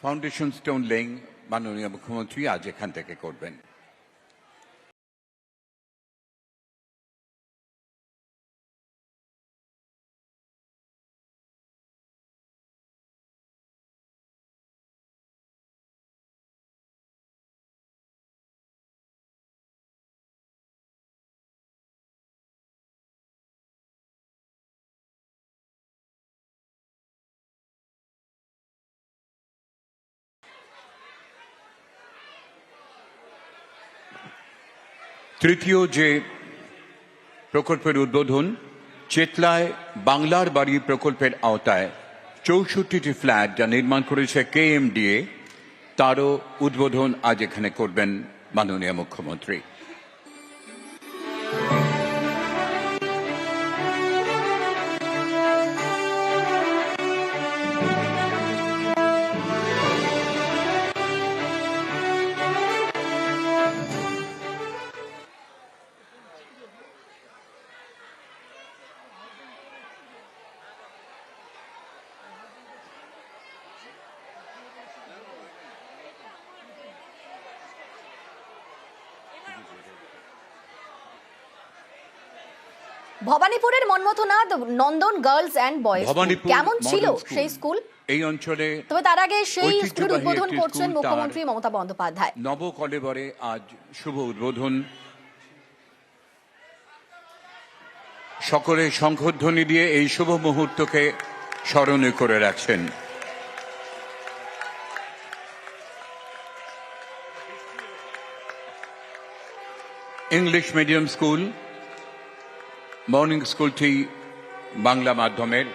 Foundation stone laying মাননীয় মুখ্যমন্ত্রী আজ এখান থেকে করবেন। তৃতীয় যে প্রকল্পের উদ্বোধন, চেতলায় বাংলার বাড়ি প্রকল্পের আওতায় ৬৪টি ফ্ল্যাট যা নির্মাণ করেছে কেএমডিএ, তারও উদ্বোধন আজ এখানে করবেন মাননীয় মুখ্যমন্ত্রী। ভবানীপুরের Manmathanath Nandan girls and boys কেমন ছিল সেই স্কুল? এই অঞ্চলে তবে তার আগে সেই স্কুলের উদ্বোধন করছেন মুখ্যমন্ত্রী মমতা বন্দ্যোপাধ্যায়। নবকলেবরে আজ শুভ উদ্বোধন, সকলে শঙ্খধ্বনি দিয়ে এই শুভ মুহূর্তকে স্মরণে করে রাখছেন। ইংলিশ মিডিয়াম স্কুল, মর্নিং স্কুলটি বাংলা মাধ্যমের,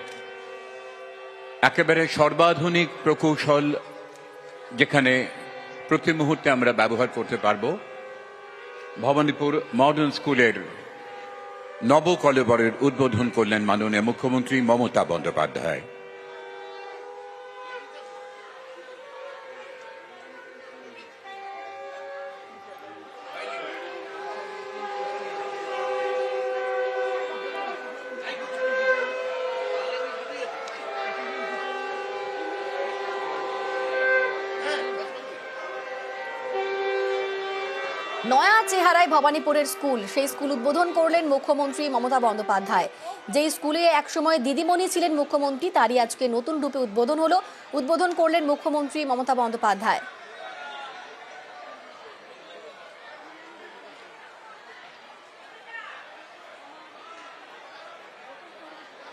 একেবারে সর্বাধুনিক প্রকৌশল যেখানে প্রতি মুহূর্তে আমরা ব্যবহার করতে পারব। ভবানীপুর মডার্ন স্কুলের নবকলেবরের উদ্বোধন করলেন মাননীয় মুখ্যমন্ত্রী মমতা বন্দ্যোপাধ্যায়। নয়া চেহারায় ভবানীপুরের স্কুল, সেই স্কুল উদ্বোধন করলেন মুখ্যমন্ত্রী মমতা বন্দ্যোপাধ্যায়। যেই স্কুলে একসময় দিদিমণি ছিলেন মুখ্যমন্ত্রী, তারই আজকে নতুন রূপে উদ্বোধন হলো। উদ্বোধন করলেন মুখ্যমন্ত্রী মমতা বন্দ্যোপাধ্যায়।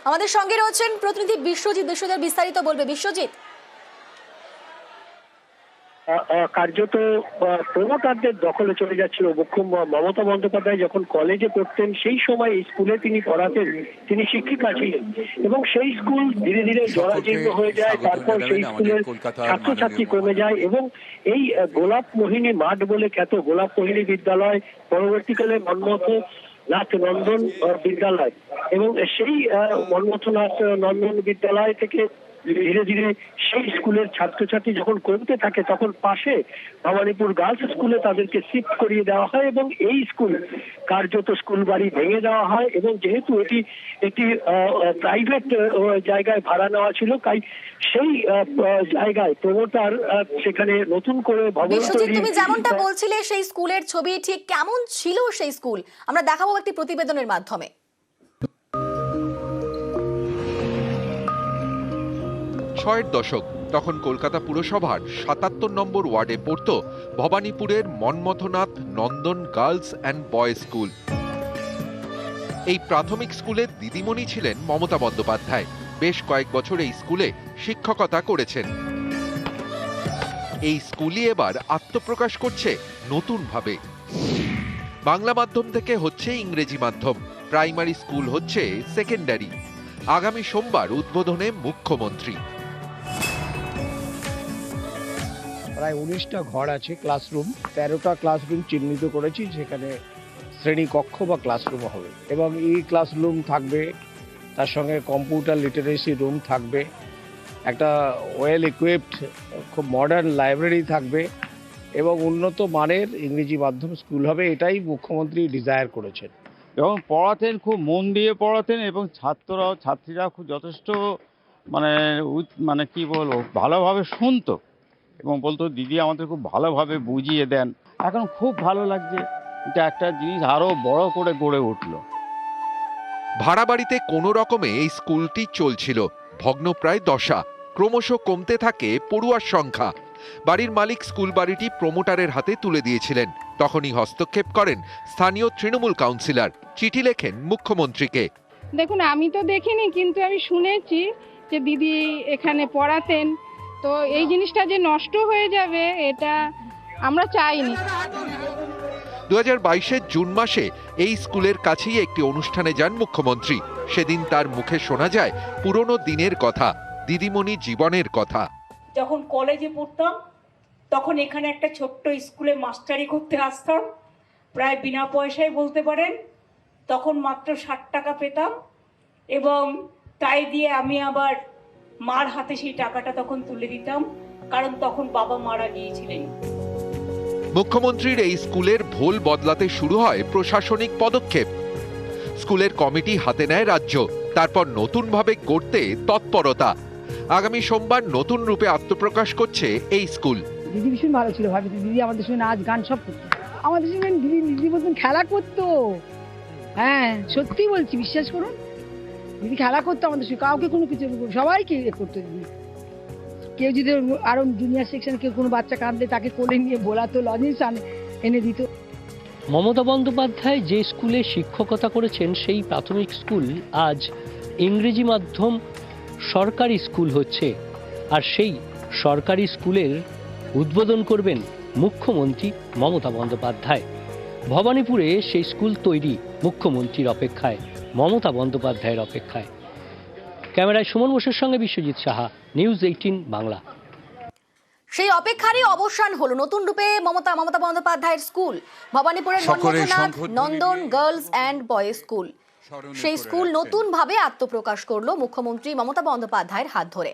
আমাদের সঙ্গে রয়েছেন প্রতিনিধি বিশ্বজিৎ। বিস্তারিত বলবে বিশ্বজিৎ। কার্যত প্রমোটারদের দখলে চলে যাচ্ছিল। মমতা বন্দ্যোপাধ্যায় যখন কলেজে পড়তেন সেই সময় এই স্কুলে তিনি পড়াতেন, তিনি শিক্ষিকা ছিলেন এবং সেই স্কুল ধীরে ধীরে জরাজীর্ণ হয়ে যায়। তারপর সেই স্কুলের ছাত্রছাত্রী কমে যায় এবং এই গোলাপ মোহিনী মাঠ বলে খ্যাত গোলাপ মোহিনী বিদ্যালয় পরবর্তীকালে মন্মথনাথ নন্দন বিদ্যালয়, এবং সেই মন্মথনাথ নন্দন বিদ্যালয় থেকে ধীরে ধীরে সেই স্কুলের ছাত্রছাত্রী যখন কমতে থাকে তখন পাশে ভবানীপুর গার্লস স্কুলে তাদেরকে শিফট করিয়ে দেওয়া হয় এবং এই স্কুল কার্যত স্কুল বাড়ি ভেঙে দেওয়া হয়। এবং যেহেতু এটি একটি প্রাইভেট জায়গায় ভাড়া নেওয়া ছিল, তাই সেই জায়গায় প্রমোটার সেখানে নতুন করে ভবন তৈরি। তুমি যেমনটা বলছিলে সেই স্কুলের ছবি ঠিক কেমন ছিল সেই স্কুল আমরা দেখাবো একটি প্রতিবেদনের মাধ্যমে। ৬০ দশক, তখন কলকাতা পুরসভার ৭৭ নম্বর ওয়ার্ডে পড়ত ভবানীপুরের Manmathanath Nandan girls and boys school. এই প্রাথমিক স্কুলের দিদিমণি ছিলেন মমতা বন্দ্যোপাধ্যায়। বেশ কয়েক বছর এই স্কুলে শিক্ষকতা করেছেন। এই স্কুলই এবার আত্মপ্রকাশ করছে নতুনভাবে। বাংলা মাধ্যম থেকে হচ্ছে ইংরেজি মাধ্যম, প্রাইমারি স্কুল হচ্ছে সেকেন্ডারি। আগামী সোমবার উদ্বোধনে মুখ্যমন্ত্রী। প্রায় ১৯টা ঘর আছে, ক্লাসরুম ১৩টা ক্লাসরুম চিহ্নিত করেছি, সেখানে শ্রেণীকক্ষ বা ক্লাসরুম হবে এবং এই ক্লাসরুম থাকবে, তার সঙ্গে কম্পিউটার লিটারেসি রুম থাকবে, একটা ওয়েল ইকুইপড খুব মডার্ন লাইব্রেরি থাকবে এবং উন্নত মানের ইংরেজি মাধ্যম স্কুল হবে। এটাই মুখ্যমন্ত্রী ডিজায়ার করেছেন এবং পড়াতেন, খুব মন দিয়ে পড়াতেন এবং ছাত্রীরা খুব যথেষ্ট মানে কি বলবো ভালোভাবে শুনতো এবং বলতো দিদি আমাদের খুব ভালোভাবে বুঝিয়ে দেন। এখন খুব ভালো লাগছে, এটা একটা জিনিস আরো বড় করে গড়ে উঠলো। ভাড়া বাড়িতে কোনো রকমে এই স্কুলটি চলছিল, ভগ্নপ্রায় দশা। ক্রমশ কমতে থাকে পড়ুয়ার সংখ্যা। বাড়ির মালিক স্কুল বাড়িটি প্রমোটারের হাতে তুলে দিয়েছিলেন। তখনই হস্তক্ষেপ করেন স্থানীয় তৃণমূল কাউন্সিলর, চিঠি লেখেন মুখ্যমন্ত্রীকে। দেখুন, আমি তো দেখিনি, কিন্তু আমি শুনেছি যে দিদি এখানে পড়াতেন। তো এই জিনিসটা যে নষ্ট হয়ে যাবে এটা আমরা চাইনি। 2022-এর জুন মাসে এই স্কুলের কাছেই একটি অনুষ্ঠানে যান মুখ্যমন্ত্রী। সেদিন তার মুখে শোনা যায় পুরনো দিনের কথা, দিদিমণি জীবনের কথা। যখন কলেজে পড়তাম তখন এখানে একটা ছোট্ট স্কুলে মাস্টারি করতে আসতাম, প্রায় বিনা পয়সায় বলতে পারেন। তখন মাত্র 60 টাকা পেতাম এবং তাই দিয়ে আমি আবার মার হাতে সেই টাকাটা তখন তুলে দিতাম, কারণ তখন বাবা মারা গিয়েছিলেন। মুখ্যমন্ত্রীর এই স্কুলের ভোল বদলাতে শুরু হয় প্রশাসনিক পদক্ষেপ। স্কুলের কমিটি হাতে নেয় রাজ্য, তারপর নতুনভাবে গড়তে তৎপরতা। আগামী সোমবার নতুন রূপে আত্মপ্রকাশ করছে এই স্কুল। দিদি ভীষণ ভালো ছিল, ভাবি দিদি আমাদের সঙ্গে নাচ গান সব করতো, আমাদের সঙ্গে দিদি মতন খেলা করতো। হ্যাঁ সত্যি বলছি, বিশ্বাস করুন, দিদি খেলা করতো আমাদের সঙ্গে, কাউকে কোনো কিছু সবাইকে করতো দিদি। কেউ যদি আরো জুনিয়র সেকশন কেউ কোনো বাচ্চা কাঁদলে তাকে কোলে নিয়ে বোলাতো, লজেন্স এনে দিত। মমতা বন্দ্যোপাধ্যায় যে স্কুলে শিক্ষকতা করেছেন সেই প্রাথমিক স্কুল আজ ইংরেজি মাধ্যম সরকারি স্কুল হচ্ছে, আর সেই সরকারি স্কুলের উদ্বোধন করবেন মুখ্যমন্ত্রী মমতা বন্দ্যোপাধ্যায়। ভবানীপুরে সেই স্কুল তৈরি মুখ্যমন্ত্রীর অপেক্ষায়, মমতা বন্দ্যোপাধ্যায়ের অপেক্ষায়। ক্যামেরায় সুমন বোসের সঙ্গে বিশ্বজিৎ সাহা, নিউজ 18 বাংলা। সেই অপেক্ষারই অবসান হলো, নতুন রূপে মমতা বন্দ্যোপাধ্যায়ের স্কুল, ভবানীপুরের Manmathanath Nandan girls and boys school. সেই স্কুল নতুন ভাবে আত্মপ্রকাশ করলো মুখ্যমন্ত্রী মমতা বন্দ্যোপাধ্যায়ের হাত ধরে।